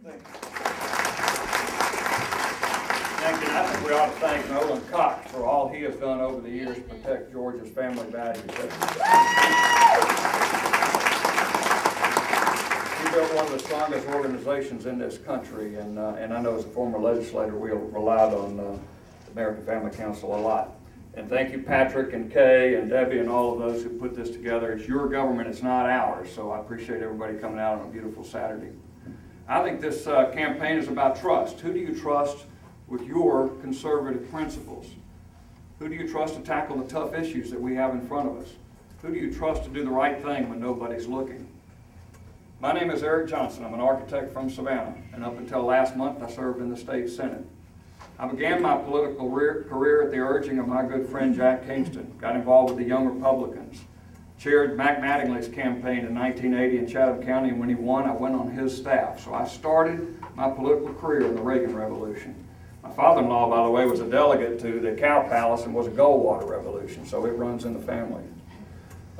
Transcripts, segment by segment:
Thank you. Thank you. And I think we ought to thank Nolan Cox for all he has done over the years to protect Georgia's family values. He built one of the strongest organizations in this country, and I know as a former legislator we relied on the American Family Council a lot. And thank you, Patrick and Kay and Debbie and all of those who put this together. It's your government, it's not ours, so I appreciate everybody coming out on a beautiful Saturday. I think this campaign is about trust. Who do you trust with your conservative principles? Who do you trust to tackle the tough issues that we have in front of us? Who do you trust to do the right thing when nobody's looking? My name is Eric Johnson. I'm an architect from Savannah, and up until last month I served in the state Senate. I began my political career at the urging of my good friend Jack Kingston, got involved with the Young Republicans, chaired Mac Mattingly's campaign in 1980 in Chatham County, and when he won I went on his staff. So I started my political career in the Reagan Revolution. My father-in-law, by the way, was a delegate to the Cow Palace and was a Goldwater Revolution, so it runs in the family.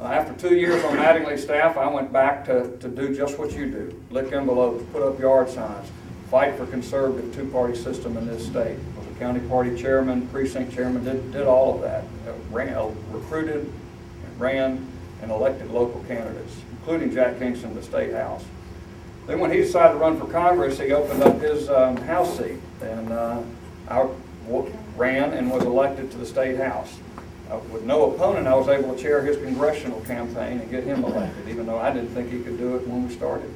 After 2 years on Mattingly's staff, I went back to do just what you do, lick envelopes, put up yard signs, fight for conservative two-party system in this state. Was a county party chairman, precinct chairman, did all of that. Recruited, and ran, and elected local candidates, including Jack Kingston to the state house. Then when he decided to run for Congress, he opened up his house seat, and I ran and was elected to the state house. With no opponent, I was able to chair his congressional campaign and get him elected, even though I didn't think he could do it when we started.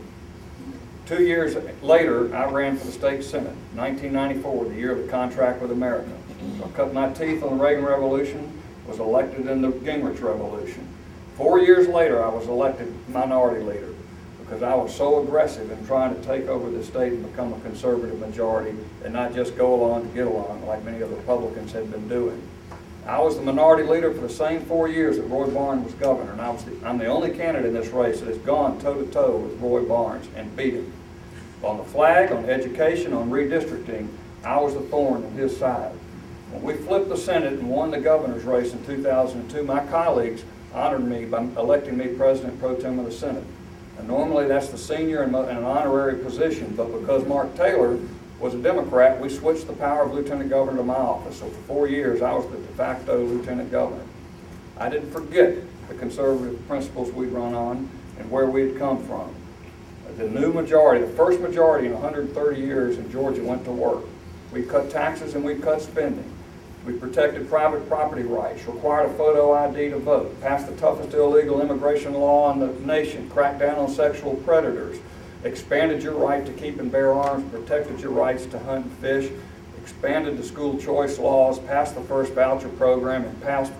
2 years later, I ran for the state Senate, 1994, the year of the contract with America. So I cut my teeth on the Reagan Revolution, was elected in the Gingrich Revolution. 4 years later, I was elected minority leader because I was so aggressive in trying to take over the state and become a conservative majority and not just go along to get along like many of the Republicans had been doing. I was the minority leader for the same 4 years that Roy Barnes was governor, and I'm the only candidate in this race that has gone toe-to-toe with Roy Barnes and beat him. On the flag, on education, on redistricting, I was the thorn in his side. When we flipped the Senate and won the governor's race in 2002, my colleagues honored me by electing me President Pro Tem of the Senate. And normally that's the senior and an honorary position, but because Mark Taylor was a Democrat, we switched the power of lieutenant governor to my office. So for 4 years, I was the de facto lieutenant governor. I didn't forget the conservative principles we'd run on and where we'd come from. The new majority, the first majority in 130 years in Georgia went to work. We cut taxes and we cut spending. We protected private property rights, required a photo ID to vote, passed the toughest illegal immigration law in the nation, cracked down on sexual predators, expanded your right to keep and bear arms, protected your rights to hunt and fish, expanded the school choice laws, passed the first voucher program, and passed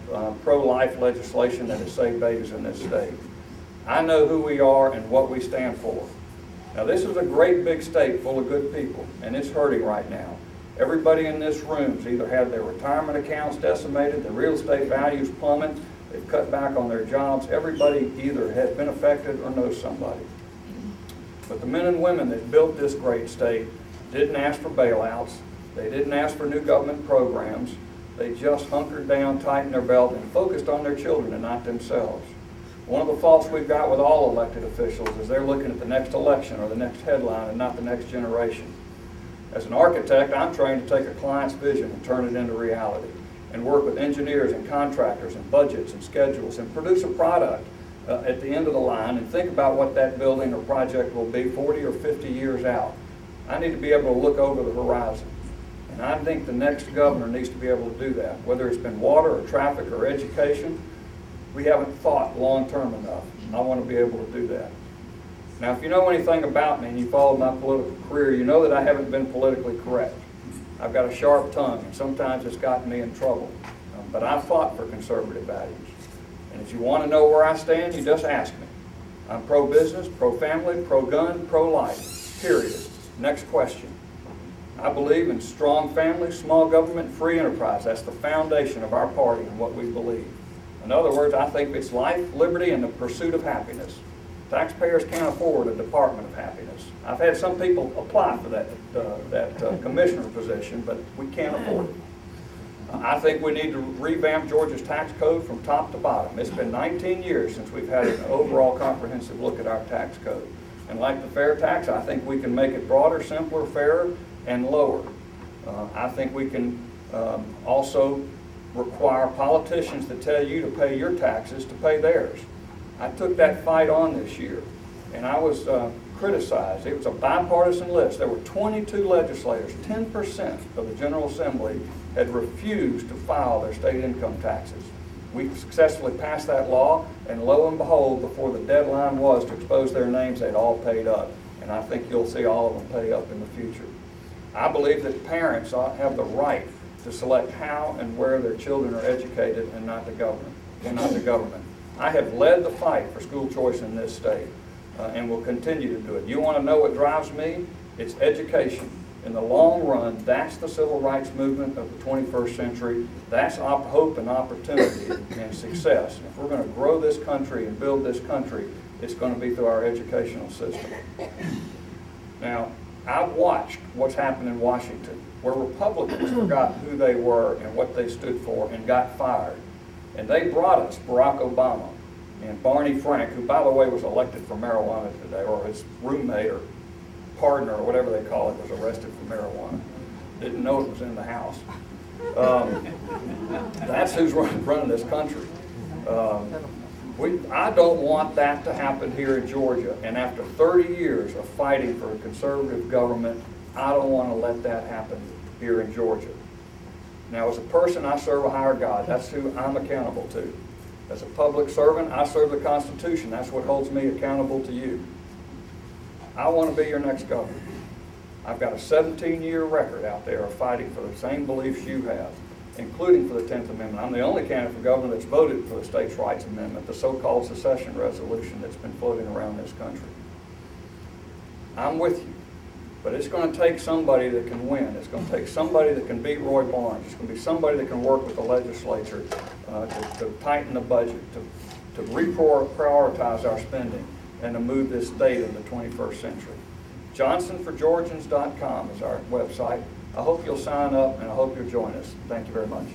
pro-life legislation that has saved babies in this state. I know who we are and what we stand for. Now this is a great big state full of good people, and it's hurting right now. Everybody in this room has either had their retirement accounts decimated, their real estate values plummet, they've cut back on their jobs. Everybody either has been affected or knows somebody. But the men and women that built this great state didn't ask for bailouts. They didn't ask for new government programs. They just hunkered down, tightened their belt, and focused on their children and not themselves. One of the faults we've got with all elected officials is they're looking at the next election or the next headline and not the next generation. As an architect, I'm trained to take a client's vision and turn it into reality and work with engineers and contractors and budgets and schedules and produce a product at the end of the line and think about what that building or project will be 40 or 50 years out. I need to be able to look over the horizon. And I think the next governor needs to be able to do that. Whether it's been water or traffic or education, we haven't thought long-term enough. I want to be able to do that. Now, if you know anything about me and you followed my political career, you know that I haven't been politically correct. I've got a sharp tongue, and sometimes it's gotten me in trouble. But I fought for conservative values. And if you want to know where I stand, you just ask me. I'm pro-business, pro-family, pro-gun, pro-life, period. Next question. I believe in strong families, small government, free enterprise. That's the foundation of our party and what we believe. In other words, I think it's life, liberty, and the pursuit of happiness. Taxpayers can't afford a Department of Happiness. I've had some people apply for that commissioner position, but we can't afford it. I think we need to revamp Georgia's tax code from top to bottom. It's been 19 years since we've had an overall comprehensive look at our tax code. And like the fair tax, I think we can make it broader, simpler, fairer, and lower. I think we can also require politicians that tell you to pay your taxes to pay theirs. I took that fight on this year, and I was criticized. It was a bipartisan list. There were 22 legislators. 10% of the General Assembly had refused to file their state income taxes. We successfully passed that law, and lo and behold, before the deadline was to expose their names, they'd all paid up. And I think you'll see all of them pay up in the future. I believe that parents ought to have the right to select how and where their children are educated, and not the government. I have led the fight for school choice in this state, and will continue to do it. You want to know what drives me? It's education. In the long run, that's the civil rights movement of the 21st century. That's hope and opportunity and success. If we're going to grow this country and build this country, it's going to be through our educational system. Now, I've watched what's happened in Washington, where Republicans forgot who they were and what they stood for and got fired. And they brought us Barack Obama and Barney Frank, who, by the way, was elected for marijuana today, or his roommate or partner or whatever they call it was arrested for marijuana. Didn't know it was in the house. That's who's running this country. I don't want that to happen here in Georgia. And after 30 years of fighting for a conservative government, I don't want to let that happen here in Georgia. Now, as a person, I serve a higher God. That's who I'm accountable to. As a public servant, I serve the Constitution. That's what holds me accountable to you. I want to be your next governor. I've got a 17-year record out there of fighting for the same beliefs you have, including for the 10th Amendment. I'm the only candidate for governor that's voted for the States' Rights Amendment, the so-called secession resolution that's been floating around this country. I'm with you, but it's going to take somebody that can win. It's going to take somebody that can beat Roy Barnes. It's going to be somebody that can work with the legislature to tighten the budget, to reprioritize our spending, and to move this state in the 21st century. JohnsonforGeorgians.com is our website. I hope you'll sign up, and I hope you'll join us. Thank you very much.